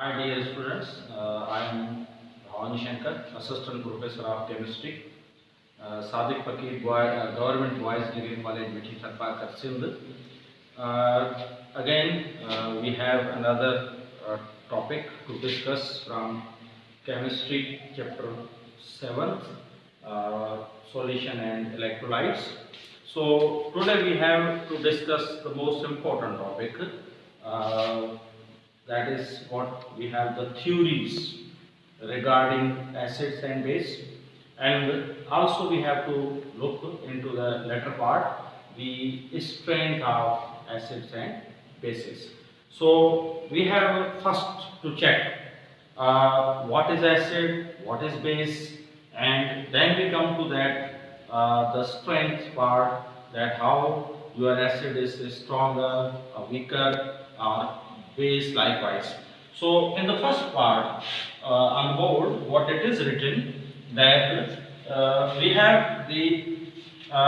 Hi dear students, I am Bhavani Shankar, Assistant Professor of Chemistry, Sadiq Fakir Government Boys Degree College, Mithi Tharpakar, Sindh. Again, we have another topic to discuss from Chemistry Chapter 7, Solution and Electrolytes. So today we have to discuss the most important topic. Uh, that is what we have the theories regarding acids and base, and also we have to look into the latter part, the strength of acids and bases. So we have first to check what is acid, what is base, and then we come to that the strength part, that how your acid is stronger or weaker, or base likewise. So in the first part on board, what it is written, that we have the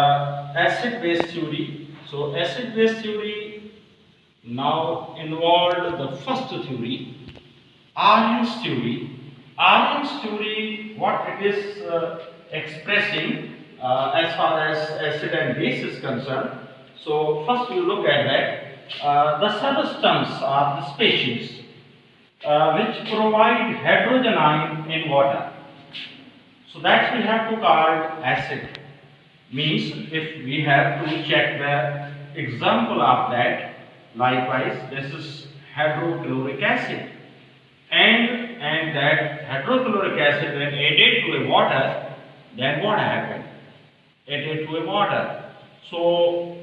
acid base theory. So acid base theory now involved the first theory, Arrhenius theory. Arrhenius theory, what it is expressing as far as acid and base is concerned. So first we look at that. The substance are the species which provide hydrogen ion in water. So that we have to call acid. Means if we have to check the example of that, likewise this is hydrochloric acid. And that hydrochloric acid when added to a water, then what happened? Added to a water. So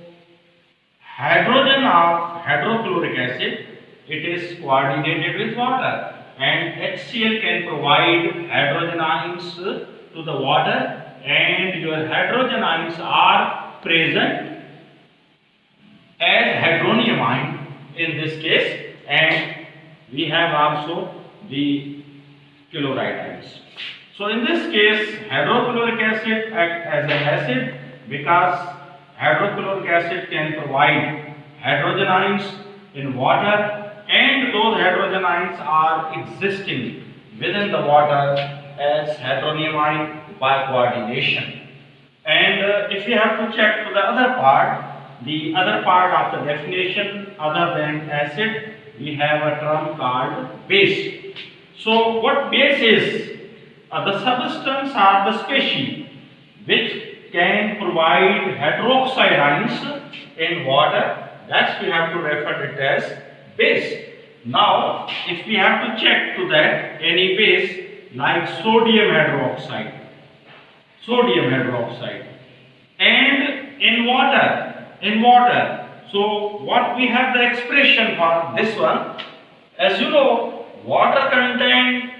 hydrogen of hydrochloric acid, it is coordinated with water, and HCl can provide hydrogen ions to the water, and your hydrogen ions are present as hydronium ion in this case, and we have also the chloride ions. So in this case, hydrochloric acid acts as an acid because hydrochloric acid can provide hydrogen ions in water, and those hydrogen ions are existing within the water as hydronium ion by coordination. And if you have to check to the other part of the definition other than acid, we have a term called base. So what base is? The substance or the species which can provide hydroxide ions in water, that's we have to refer it as base. Now if we have to check to that any base like sodium hydroxide, and in water. So what we have the expression for this one, as you know, water contain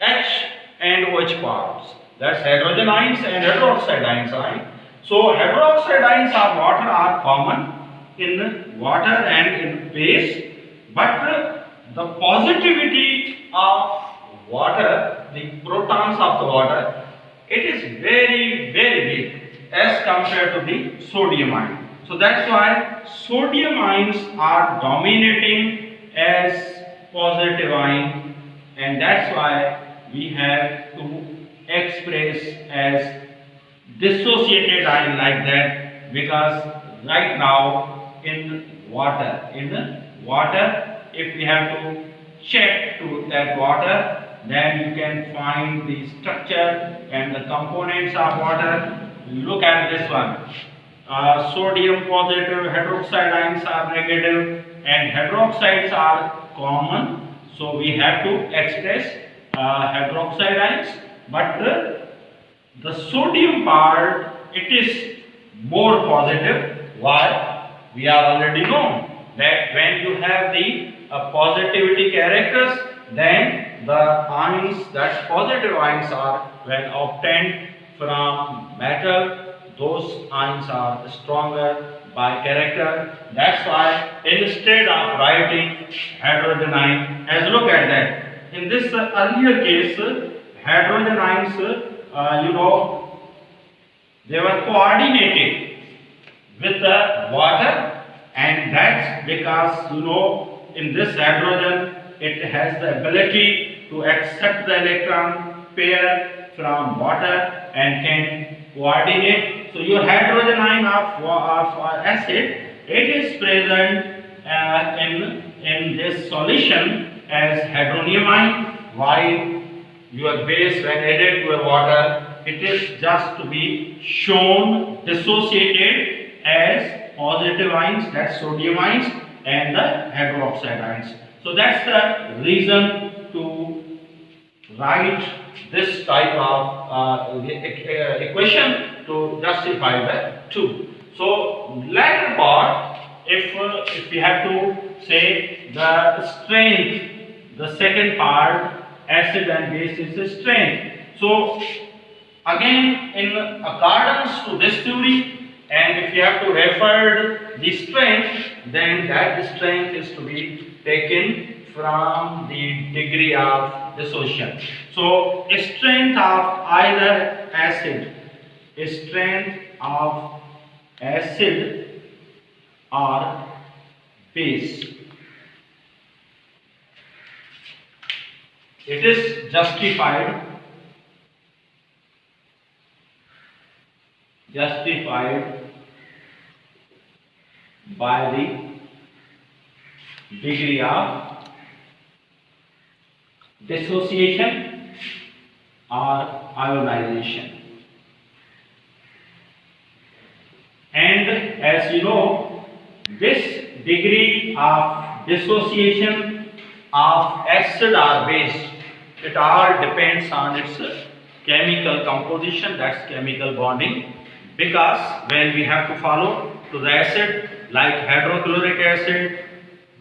H and OH parts, that's hydrogen ions and hydroxide ions, right? So hydroxide ions of water are common in water and in base, but the positivity of water, the protons of the water, it is very big as compared to the sodium ion. So that's why sodium ions are dominating as positive ion, and that's why we have to express as dissociated ion like that, because right now in water, if we have to check to that water, then you can find the structure and the components of water. Look at this one. Sodium positive, hydroxide ions are negative, and hydroxides are common. So we have to express hydroxide ions, but the sodium part, it is more positive. Why? We are already known that when you have the positivity characters, then the ions, that positive ions are when obtained from metal, those ions are stronger by character. That's why instead of writing hydrogen ion, as look at that, in this earlier case, hydrogen ions, they were coordinated with the water, and that's because in this hydrogen it has the ability to accept the electron pair from water and can coordinate. So your hydrogen ion of acid, it is present in this solution as hydronium ion, while your base when added to a water, it is just to be shown dissociated as positive ions, that's sodium ions, and the hydroxide ions. So that's the reason to write this type of equation to justify the two. So latter part, if we have to say the strength, the second part, acid and base is strength. So again, in accordance to this theory, and if you have to refer the strength, then that strength is to be taken from the degree of dissociation. So strength of either acid, strength of acid or base, it is justified by the degree of dissociation or ionization. And as you know, this degree of dissociation of acid or base, it all depends on its chemical composition, that's chemical bonding. Because when we have to follow to the acid like hydrochloric acid,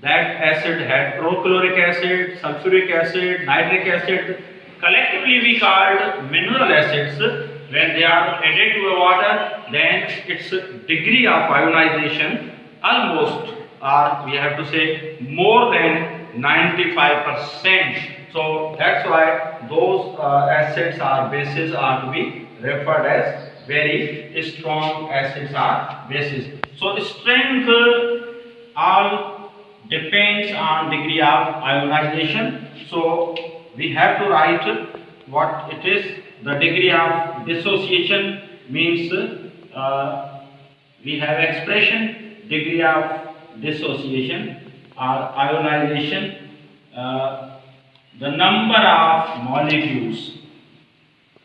that acid, hydrochloric acid, sulfuric acid, nitric acid, collectively we called mineral acids. When they are added to a water, then its degree of ionization almost, or we have to say more than 95%. So that's why those acids or bases are to be referred as very strong acids or bases. So strength all depends on degree of ionization. So we have to write what it is. The degree of dissociation means we have expression degree of dissociation or ionization, the number of molecules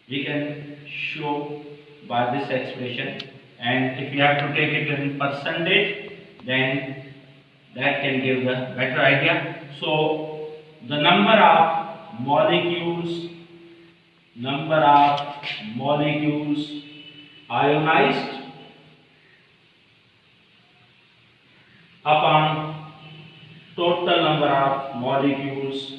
we can show by this expression, and if you have to take it in percentage, then that can give the better idea. So the number of molecules ionized upon total number of molecules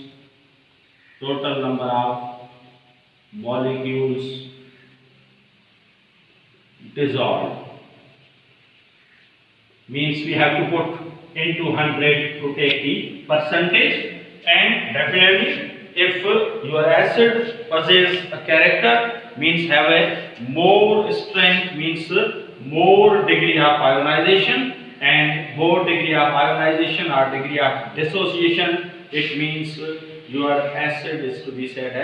dissolved, means we have to put into 100 to take the percentage. And definitely if your acid possesses a character, means have a more strength, means more degree of ionization, and more degree of ionization or degree of dissociation, it means your acid is to be said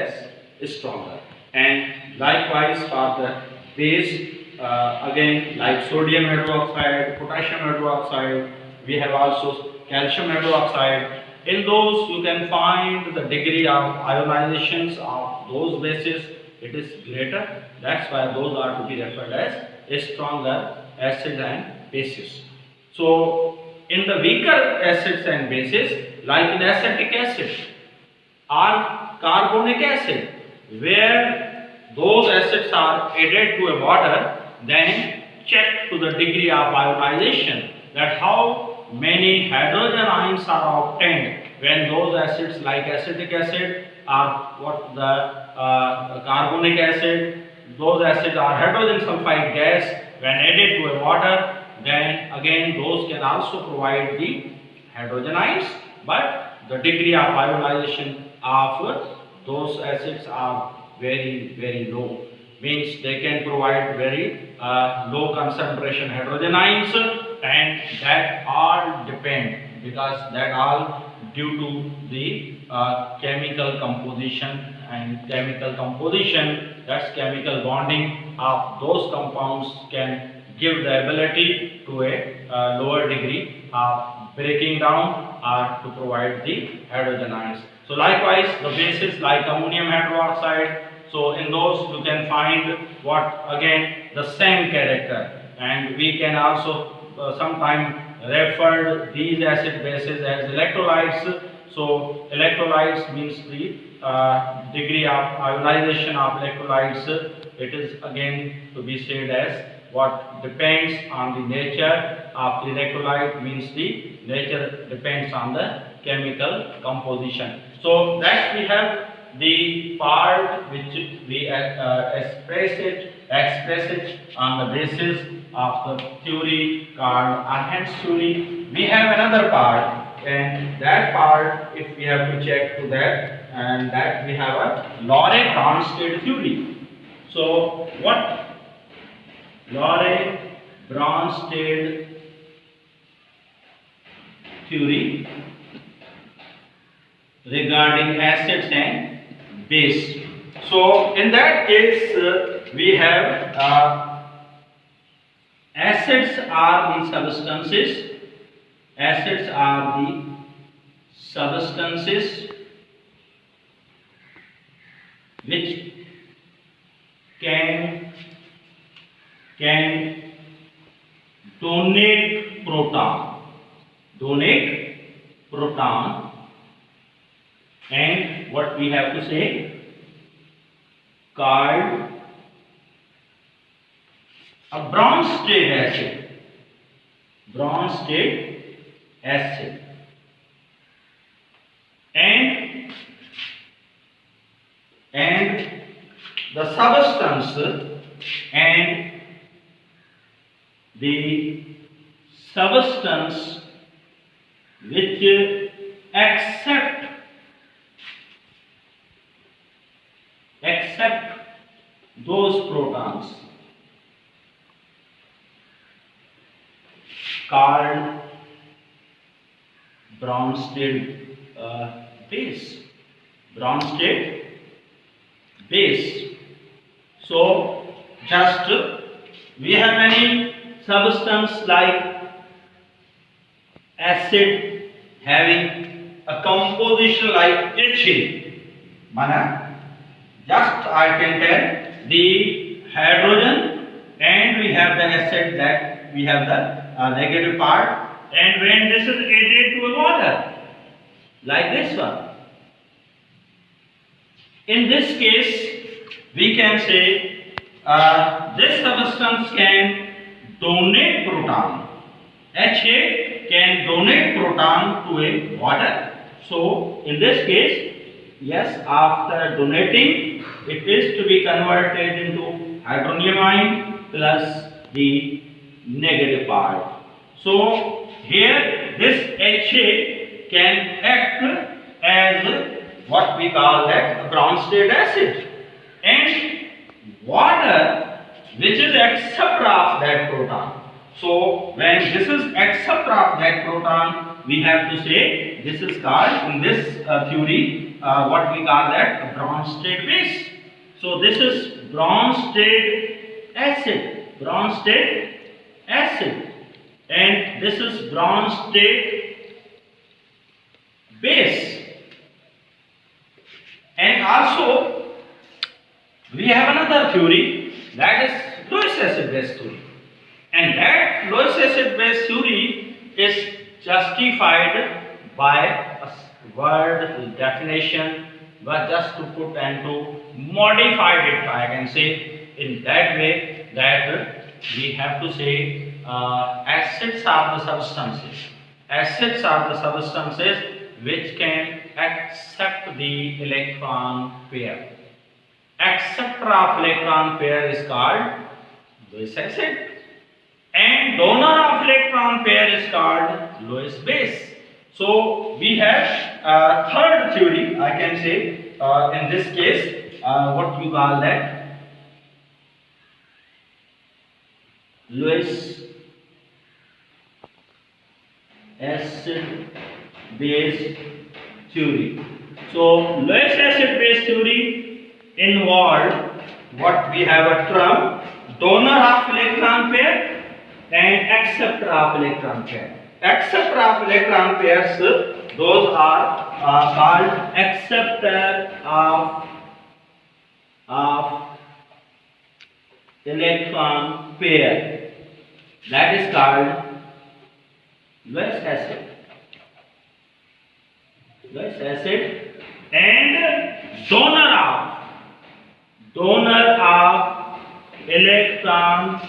as stronger. And likewise for the base, again like sodium hydroxide, potassium hydroxide, we have also calcium hydroxide. In those you can find the degree of ionizations of those bases, it is greater. That's why those are to be referred as stronger acids and bases. So in the weaker acids and bases, like in acetic acid or carbonic acid, where those acids are added to a water, then check to the degree of ionization, that how many hydrogen ions are obtained when those acids like acetic acid or what the carbonic acid, those acids are hydrogen sulfide gas, when added to a water, then again those can also provide the hydrogen ions, but the degree of ionization of those acids are very low, means they can provide very low concentration hydrogen ions, and that all depend, because that all due to the chemical composition, and chemical composition, that's chemical bonding of those compounds, can give the ability to a lower degree of breaking down or to provide the hydrogen ions. So likewise the bases like ammonium hydroxide, so in those you can find what, again the same character, and we can also sometimes refer these acid bases as electrolytes. So electrolytes means the degree of ionization of electrolytes. It is again to be said as what depends on the nature of electrolyte, means the nature depends on the chemical composition. So that we have the part which we express it on the basis of the theory called Arhendt's theory. We have another part, and that part, if we have to check to that, and that we have a Lorentz-Bronsted theory. So what Lorentz-Bronsted theory regarding acids and base. So in that case we have acids are the substances. Acids are the substances which can donate proton, and what we have to say, called a Bronsted acid. Bronsted acid. And the substance which accept those protons, called Bronsted base. Bronsted base. So just we have many substance like acid having a composition like Ha. Mana, just I can tell the hydrogen, and we have the acid, that we have the negative part, and when this is added to a water like this one, in this case we can say this substance can donate proton. Ha can donate proton to a water. So in this case, yes, after donating, it is to be converted into hydronium ion plus the negative part. So here this Ha can act as what we call that Bronsted acid, and water which is acceptor of that proton. So when this is acceptor of that proton, we have to say this is called in this theory what we call that Bronsted base. So this is Bronsted acid, Bronsted acid, and this is Bronsted base. And also we have another theory, that is Lewis acid base theory. And that Lewis acid base theory is justified by a word definition, but just to put and to modify it, I can say in that way, that we have to say acids are the substances. Acids are the substances which can accept the electron pair. Acceptor of electron pair is called Lewis acid, and donor of electron pair is called Lewis base. So we have third theory, I can say in this case what we call that Lewis acid base theory. So Lewis acid base theory involved what we have a term donor of electron pair and acceptor of electron pair. Acceptor of electron pairs, those are called acceptor of electron pair. That is called Lewis acid. Lewis acid. And donor of electron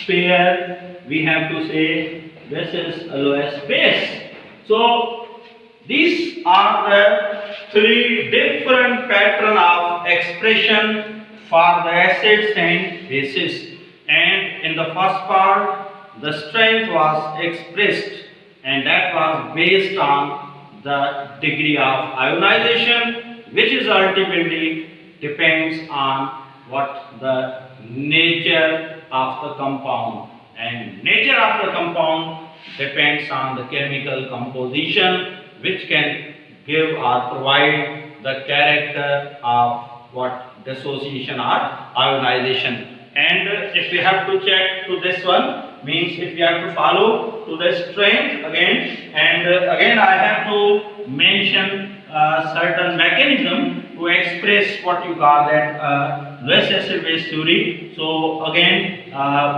pair, we have to say this is a Lewis base. So these are the three different pattern of expression for the acids and bases. And in the first part, the strength was expressed, and that was based on the degree of ionization, which is ultimately depends on what the nature of the compound, and nature of the compound depends on the chemical composition, which can give or provide the character of what dissociation or ionization. And if we have to check to this one, means if we have to follow to the strength again, and again I have to mention certain mechanism to express what you call that Lewis acid base theory. So again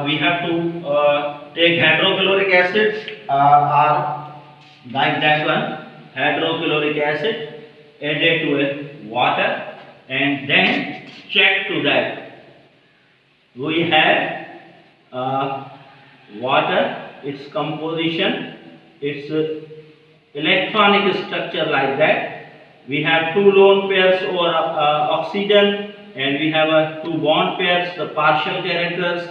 we have to take hydrochloric acid or like that one, hydrochloric acid added to a water, and then check to that. We have water, its composition, its electronic structure like that. We have two lone pairs over oxygen, and we have two bond pairs, the partial characters,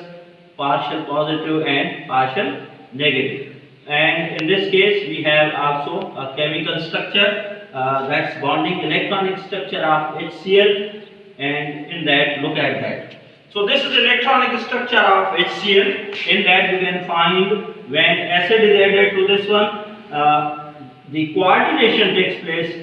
partial positive and partial negative. And in this case, we have also a chemical structure, that's bonding electronic structure of HCl, and in that, look at that. So this is electronic structure of HCl. In that you can find when acid is added to this one, the coordination takes place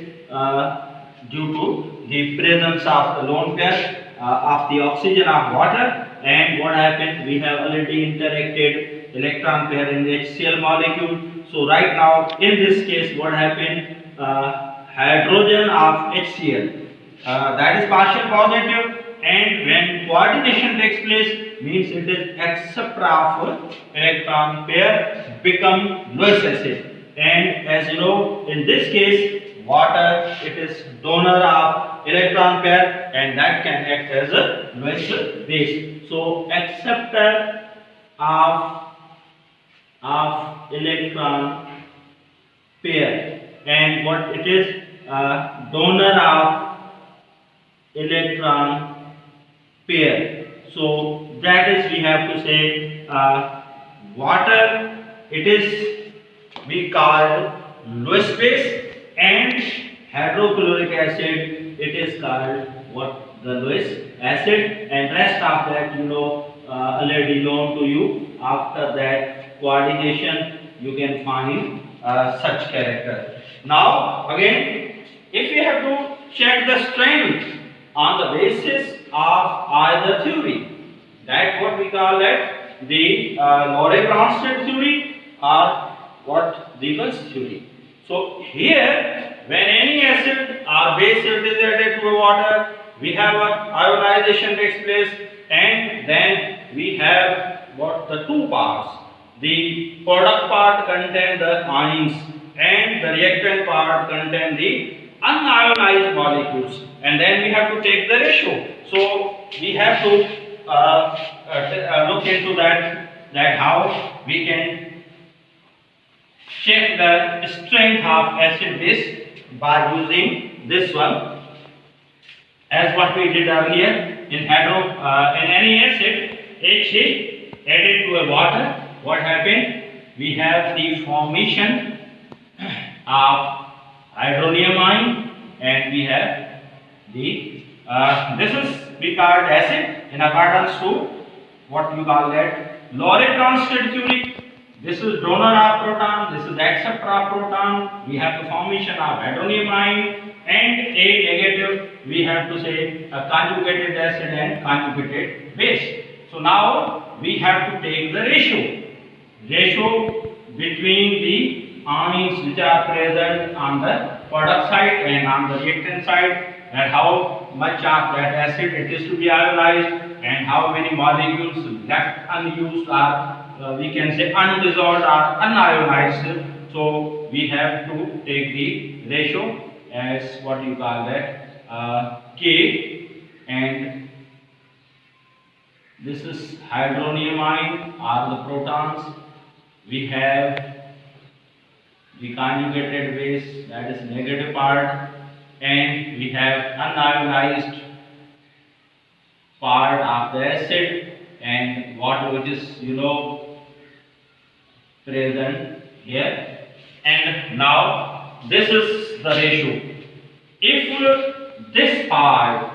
due to the presence of the lone pair of the oxygen of water. And what happens? We have already interacted electron pair in the HCl molecule. So right now in this case, what happened? Hydrogen of HCl, that is partial positive. And when coordination takes place, means it is acceptor of electron pair become Lewis acid. And as you know, in this case, water, it is donor of electron pair, and that can act as a Lewis base. So acceptor of electron pair, and what it is, donor of electron pair. So that is, we have to say water, it is we called Lewis base, and hydrochloric acid, it is called what? The Lewis acid. And rest of that you know already known to you. After that coordination you can find such character. Now again, if we have to check the strength on the basis of either theory, that what we call that the Lorentz-Bronsted theory or what the Lewis theory. So here, when any acid or base is added to water, we have a ionization takes place, and then we have what? The two parts. The product part contain the ions, and the reactant part contain the unionized molecules, and then we have to take the ratio. So we have to look into that how we can check the strength of acid base by using this one, as what we did earlier in any acid H added to a water. What happened? We have the formation of hydronium ion, and we have the this is we called acid in accordance to what you call that Lorentz-Bronsted theory. This is donor of proton, this is acceptor of proton. We have the formation of hydronium ion, and a negative, we have to say a conjugated acid and conjugated base. So now we have to take the ratio between the amines which are present on the product side and on the reactant side, and how much of that acid it is to be ionized, and how many molecules left unused or we can say undissolved or unionized. So we have to take the ratio as what you call that K, and this is hydronium ion or the protons. We have the conjugated base, that is negative part, and we have unionized part of the acid and water which is present here. And now this is the ratio. If this part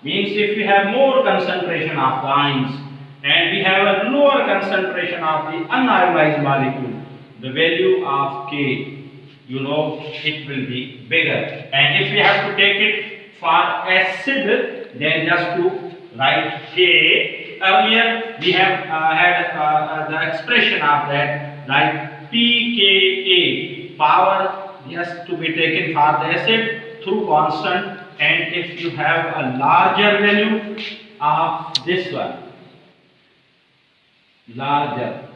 means if we have more concentration of the ions and we have a lower concentration of the unionized molecule, the value of K, it will be bigger. And if we have to take it for acid, then just to write K. Earlier we have had the expression of that, like pKa, power has to be taken for the acid through constant, and if you have a larger value of this one, larger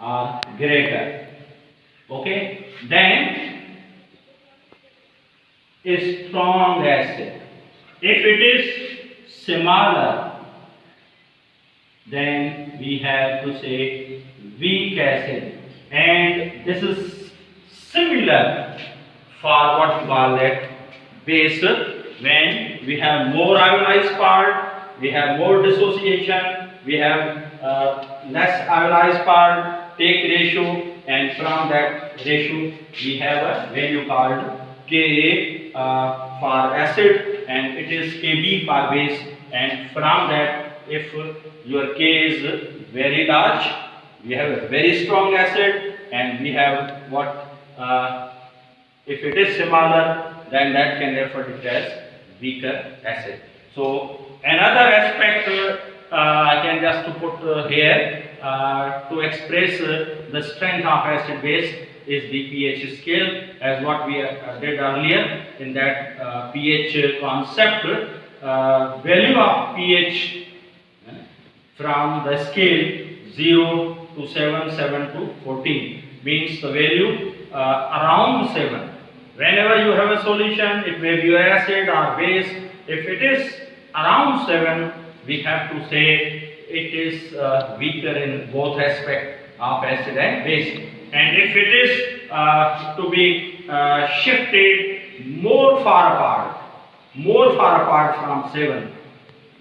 or greater, okay, then a strong acid. If it is similar, then we have to say weak acid, and this is similar for what we call that base. When we have more ionized part, we have more dissociation, we have less ionized part, take ratio, and from that ratio we have a value called Ka for acid, and it is Kb for base. And from that, if your K is very large, we have a very strong acid, and we have what if it is similar, then that can refer to it as weaker acid. So another aspect I can just to put here to express the strength of acid base is the pH scale, as what we did earlier in that pH concept. Value of pH from the scale 0 to 7, 7 to 14 means the value around 7. Whenever you have a solution, it may be acid or base, if it is around 7, we have to say it is weaker in both aspects of acid and base. And if it is to be shifted more far apart from 7,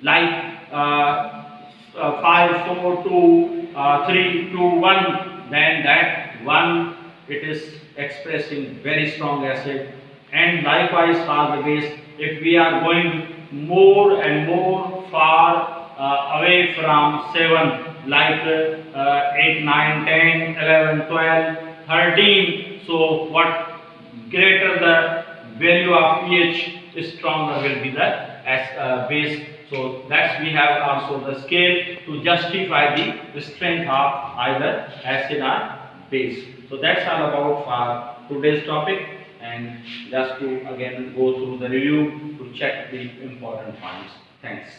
like 5, 4, 2, 3, 2, 1, then that 1 it is expressing very strong acid. And likewise for the base, if we are going more and more far away from 7, like 8, 9, 10, 11, 12, 13, so what greater the value of pH, stronger will be the base. So that's we have also the scale to justify the strength of either acid or base. So that's all about for today's topic, and just to again go through the review to check the important points. Thanks.